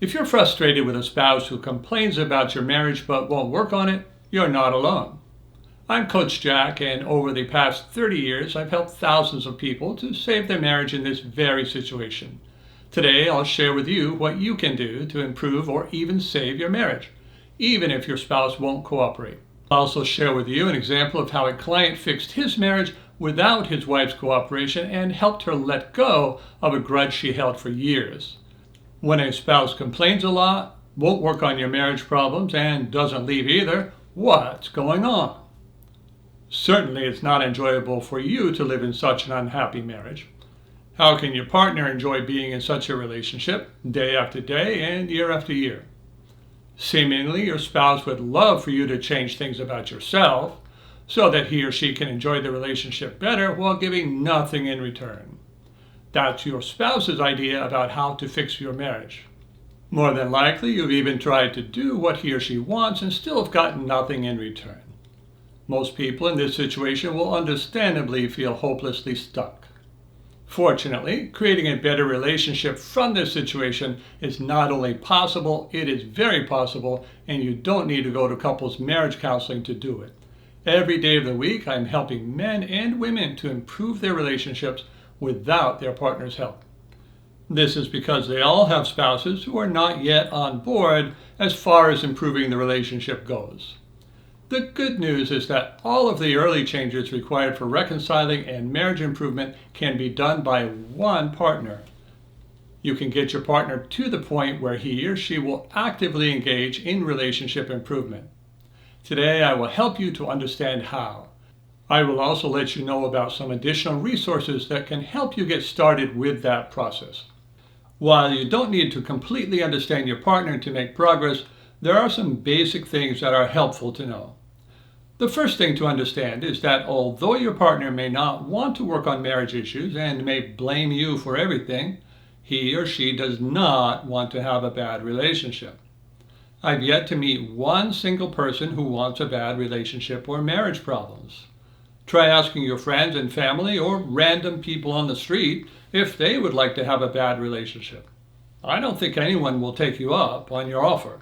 If you're frustrated with a spouse who complains about your marriage but won't work on it, you're not alone. I'm Coach Jack, and over the past 30 years, I've helped thousands of people to save their marriage in this very situation. Today, I'll share with you what you can do to improve or even save your marriage, even if your spouse won't cooperate. I'll also share with you an example of how a client fixed his marriage without his wife's cooperation and helped her let go of a grudge she held for years. When a spouse complains a lot, won't work on your marriage problems, and doesn't leave either, what's going on? Certainly it's not enjoyable for you to live in such an unhappy marriage. How can your partner enjoy being in such a relationship day after day and year after year? Seemingly, your spouse would love for you to change things about yourself so that he or she can enjoy the relationship better while giving nothing in return. That's your spouse's idea about how to fix your marriage. More than likely, you've even tried to do what he or she wants and still have gotten nothing in return. Most people in this situation will understandably feel hopelessly stuck. Fortunately, creating a better relationship from this situation is not only possible, it is very possible, and you don't need to go to couples marriage counseling to do it. Every day of the week, I'm helping men and women to improve their relationships without their partner's help. This is because they all have spouses who are not yet on board as far as improving the relationship goes. The good news is that all of the early changes required for reconciling and marriage improvement can be done by one partner. You can get your partner to the point where he or she will actively engage in relationship improvement. Today, I will help you to understand how. I will also let you know about some additional resources that can help you get started with that process. While you don't need to completely understand your partner to make progress, there are some basic things that are helpful to know. The first thing to understand is that although your partner may not want to work on marriage issues and may blame you for everything, he or she does not want to have a bad relationship. I've yet to meet one single person who wants a bad relationship or marriage problems. Try asking your friends and family or random people on the street if they would like to have a bad relationship. I don't think anyone will take you up on your offer.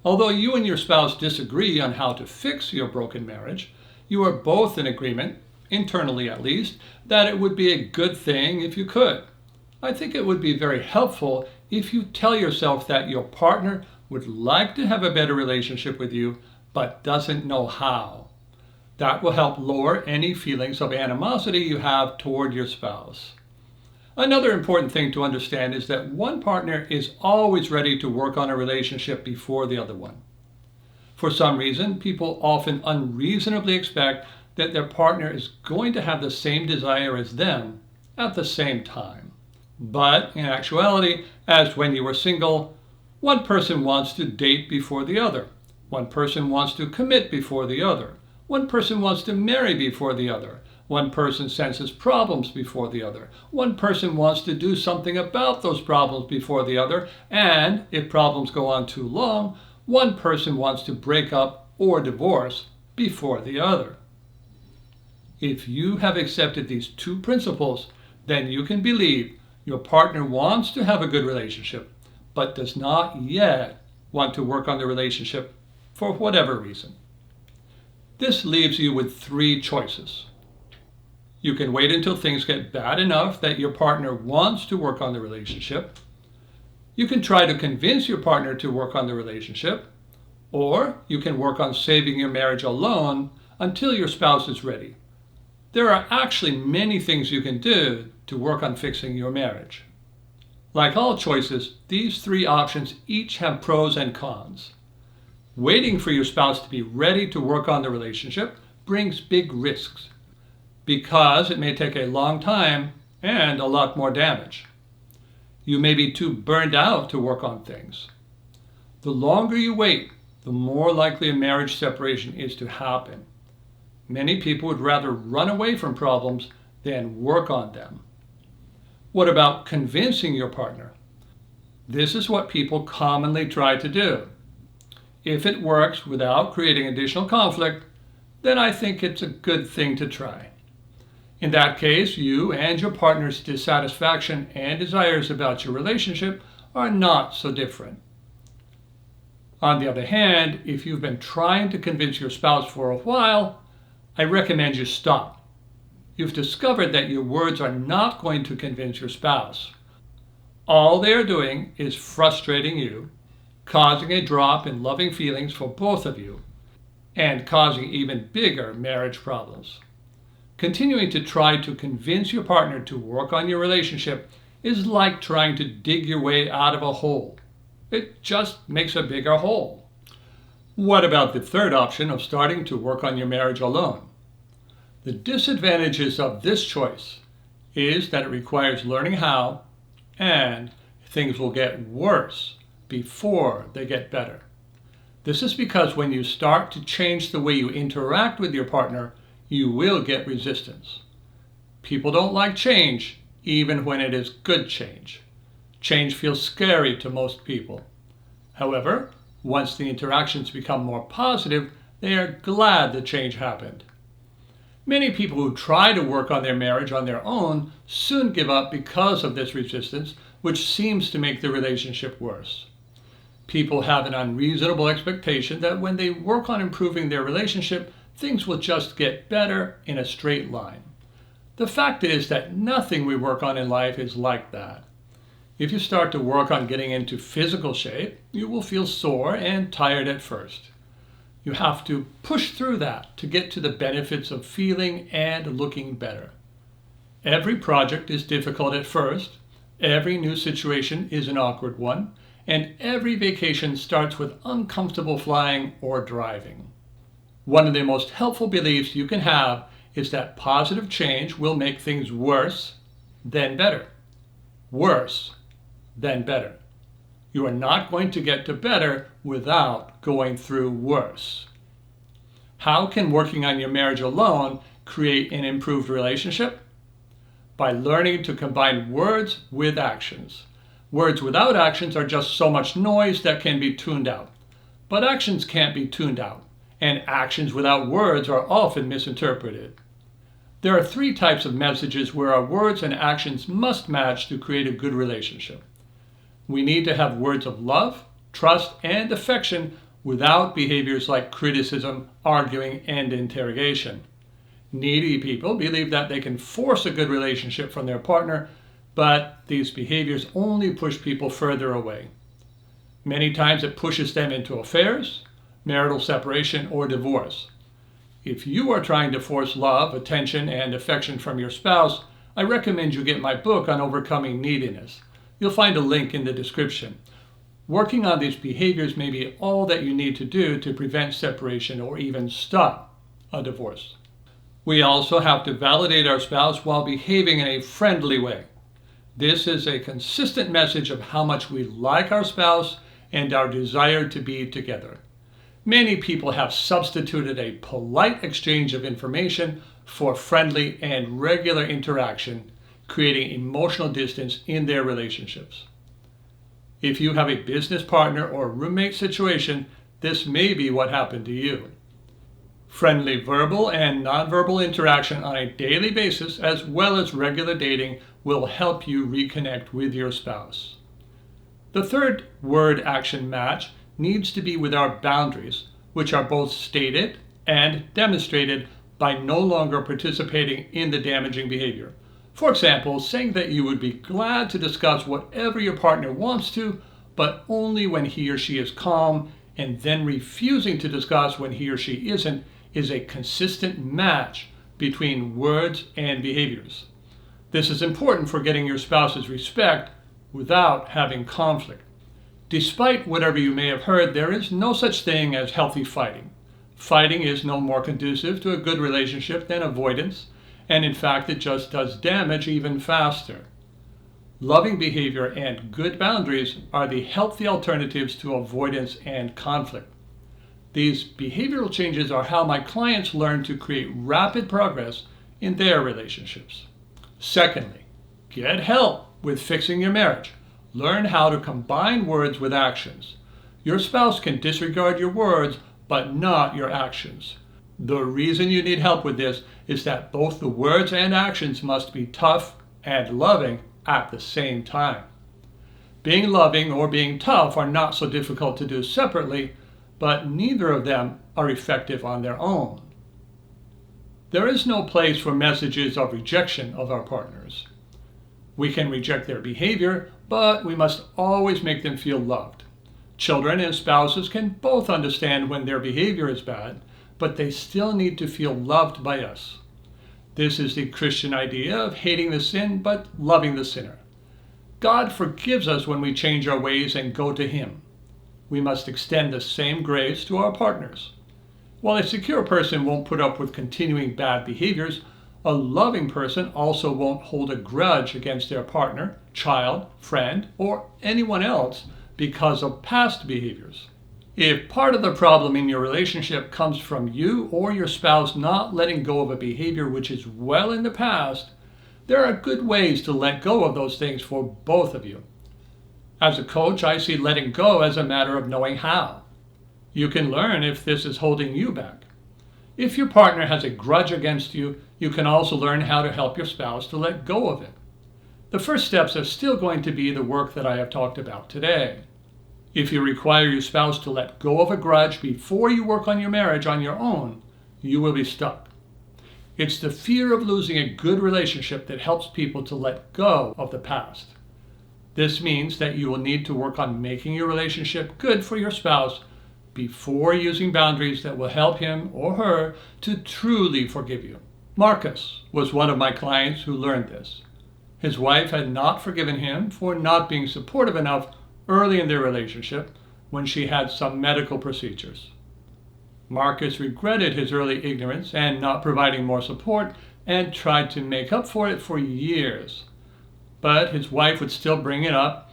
Although you and your spouse disagree on how to fix your broken marriage, you are both in agreement, internally at least, that it would be a good thing if you could. I think it would be very helpful if you tell yourself that your partner would like to have a better relationship with you, but doesn't know how. That will help lower any feelings of animosity you have toward your spouse. Another important thing to understand is that one partner is always ready to work on a relationship before the other one. For some reason, people often unreasonably expect that their partner is going to have the same desire as them at the same time. But in actuality, as when you were single, one person wants to date before the other. One person wants to commit before the other. One person wants to marry before the other. One person senses problems before the other. One person wants to do something about those problems before the other. And if problems go on too long, one person wants to break up or divorce before the other. If you have accepted these two principles, then you can believe your partner wants to have a good relationship, but does not yet want to work on the relationship for whatever reason. This leaves you with three choices. You can wait until things get bad enough that your partner wants to work on the relationship. You can try to convince your partner to work on the relationship, or you can work on saving your marriage alone until your spouse is ready. There are actually many things you can do to work on fixing your marriage. Like all choices, these three options each have pros and cons. Waiting for your spouse to be ready to work on the relationship brings big risks because it may take a long time and a lot more damage. You may be too burned out to work on things. The longer you wait, the more likely a marriage separation is to happen. Many people would rather run away from problems than work on them. What about convincing your partner? This is what people commonly try to do. If it works without creating additional conflict, then I think it's a good thing to try. In that case, you and your partner's dissatisfaction and desires about your relationship are not so different. On the other hand, if you've been trying to convince your spouse for a while, I recommend you stop. You've discovered that your words are not going to convince your spouse. All they are doing is frustrating you, causing a drop in loving feelings for both of you, and causing even bigger marriage problems. Continuing to try to convince your partner to work on your relationship is like trying to dig your way out of a hole. It just makes a bigger hole. What about the third option of starting to work on your marriage alone? The disadvantages of this choice is that it requires learning how, and things will get worse before they get better. This is because when you start to change the way you interact with your partner, you will get resistance. People don't like change, even when it is good change. Change feels scary to most people. However, once the interactions become more positive, they are glad the change happened. Many people who try to work on their marriage on their own soon give up because of this resistance, which seems to make the relationship worse. People have an unreasonable expectation that when they work on improving their relationship, things will just get better in a straight line. The fact is that nothing we work on in life is like that. If you start to work on getting into physical shape, you will feel sore and tired at first. You have to push through that to get to the benefits of feeling and looking better. Every project is difficult at first, every new situation is an awkward one, and every vacation starts with uncomfortable flying or driving. One of the most helpful beliefs you can have is that positive change will make things worse, then better. Worse, then better. You are not going to get to better without going through worse. How can working on your marriage alone create an improved relationship? By learning to combine words with actions. Words without actions are just so much noise that can be tuned out. But actions can't be tuned out, and actions without words are often misinterpreted. There are 3 types of messages where our words and actions must match to create a good relationship. We need to have words of love, trust, and affection without behaviors like criticism, arguing, and interrogation. Needy people believe that they can force a good relationship from their partner, but these behaviors only push people further away. Many times it pushes them into affairs, marital separation, or divorce. If you are trying to force love, attention, and affection from your spouse, I recommend you get my book on overcoming neediness. You'll find a link in the description. Working on these behaviors may be all that you need to do to prevent separation or even stop a divorce. We also have to validate our spouse while behaving in a friendly way. This is a consistent message of how much we like our spouse and our desire to be together. Many people have substituted a polite exchange of information for friendly and regular interaction, creating emotional distance in their relationships. If you have a business partner or roommate situation, this may be what happened to you. Friendly verbal and nonverbal interaction on a daily basis, as well as regular dating, will help you reconnect with your spouse. The third word-action match needs to be with our boundaries, which are both stated and demonstrated by no longer participating in the damaging behavior. For example, saying that you would be glad to discuss whatever your partner wants to, but only when he or she is calm, and then refusing to discuss when he or she isn't, is a consistent match between words and behaviors. This is important for getting your spouse's respect without having conflict. Despite whatever you may have heard, there is no such thing as healthy fighting. Fighting is no more conducive to a good relationship than avoidance, and in fact it just does damage even faster. Loving behavior and good boundaries are the healthy alternatives to avoidance and conflict. These behavioral changes are how my clients learn to create rapid progress in their relationships. Secondly, get help with fixing your marriage. Learn how to combine words with actions. Your spouse can disregard your words, but not your actions. The reason you need help with this is that both the words and actions must be tough and loving at the same time. Being loving or being tough are not so difficult to do separately, but neither of them are effective on their own. There is no place for messages of rejection of our partners. We can reject their behavior, but we must always make them feel loved. Children and spouses can both understand when their behavior is bad, but they still need to feel loved by us. This is the Christian idea of hating the sin but loving the sinner. God forgives us when we change our ways and go to Him. We must extend the same grace to our partners. While a secure person won't put up with continuing bad behaviors, a loving person also won't hold a grudge against their partner, child, friend, or anyone else because of past behaviors. If part of the problem in your relationship comes from you or your spouse not letting go of a behavior which is well in the past, there are good ways to let go of those things for both of you. As a coach, I see letting go as a matter of knowing how. You can learn if this is holding you back. If your partner has a grudge against you, you can also learn how to help your spouse to let go of it. The first steps are still going to be the work that I have talked about today. If you require your spouse to let go of a grudge before you work on your marriage on your own, you will be stuck. It's the fear of losing a good relationship that helps people to let go of the past. This means that you will need to work on making your relationship good for your spouse before using boundaries that will help him or her to truly forgive you. Marcus was one of my clients who learned this. His wife had not forgiven him for not being supportive enough early in their relationship when she had some medical procedures. Marcus regretted his early ignorance and not providing more support and tried to make up for it for years. But his wife would still bring it up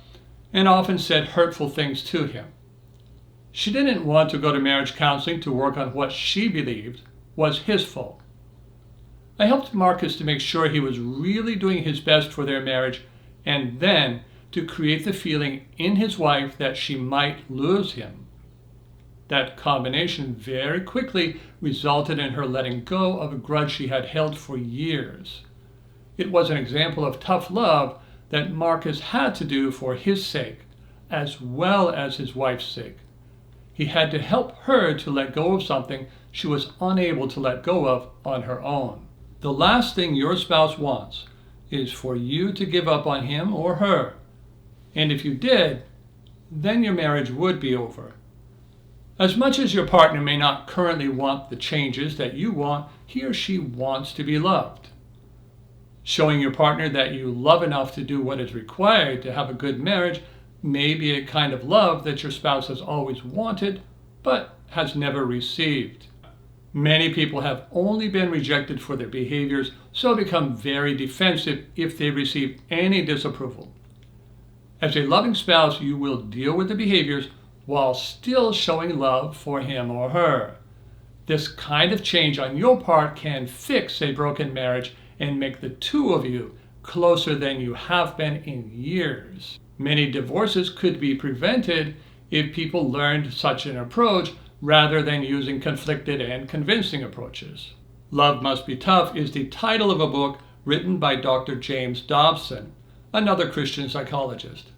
and often said hurtful things to him. She didn't want to go to marriage counseling to work on what she believed was his fault. I helped Marcus to make sure he was really doing his best for their marriage and then to create the feeling in his wife that she might lose him. That combination very quickly resulted in her letting go of a grudge she had held for years. It was an example of tough love that Marcus had to do for his sake, as well as his wife's sake. He had to help her to let go of something she was unable to let go of on her own. The last thing your spouse wants is for you to give up on him or her. And if you did, then your marriage would be over. As much as your partner may not currently want the changes that you want, he or she wants to be loved. Showing your partner that you love enough to do what is required to have a good marriage may be a kind of love that your spouse has always wanted, but has never received. Many people have only been rejected for their behaviors, so become very defensive if they receive any disapproval. As a loving spouse, you will deal with the behaviors while still showing love for him or her. This kind of change on your part can fix a broken marriage and make the two of you closer than you have been in years. Many divorces could be prevented if people learned such an approach rather than using conflicted and convincing approaches. Love Must Be Tough is the title of a book written by Dr. James Dobson, another Christian psychologist.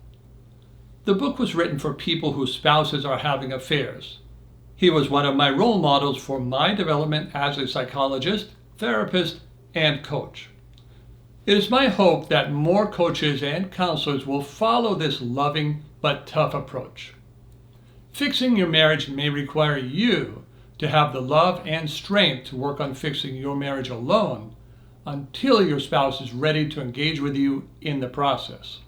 The book was written for people whose spouses are having affairs. He was one of my role models for my development as a psychologist, therapist, and coach. It is my hope that more coaches and counselors will follow this loving but tough approach. Fixing your marriage may require you to have the love and strength to work on fixing your marriage alone until your spouse is ready to engage with you in the process.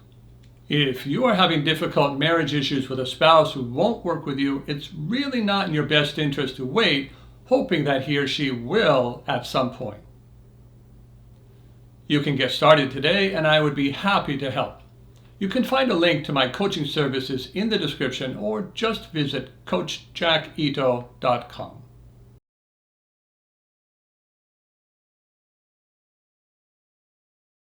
If you are having difficult marriage issues with a spouse who won't work with you, it's really not in your best interest to wait, hoping that he or she will at some point. You can get started today, and I would be happy to help. You can find a link to my coaching services in the description or just visit coachjackito.com.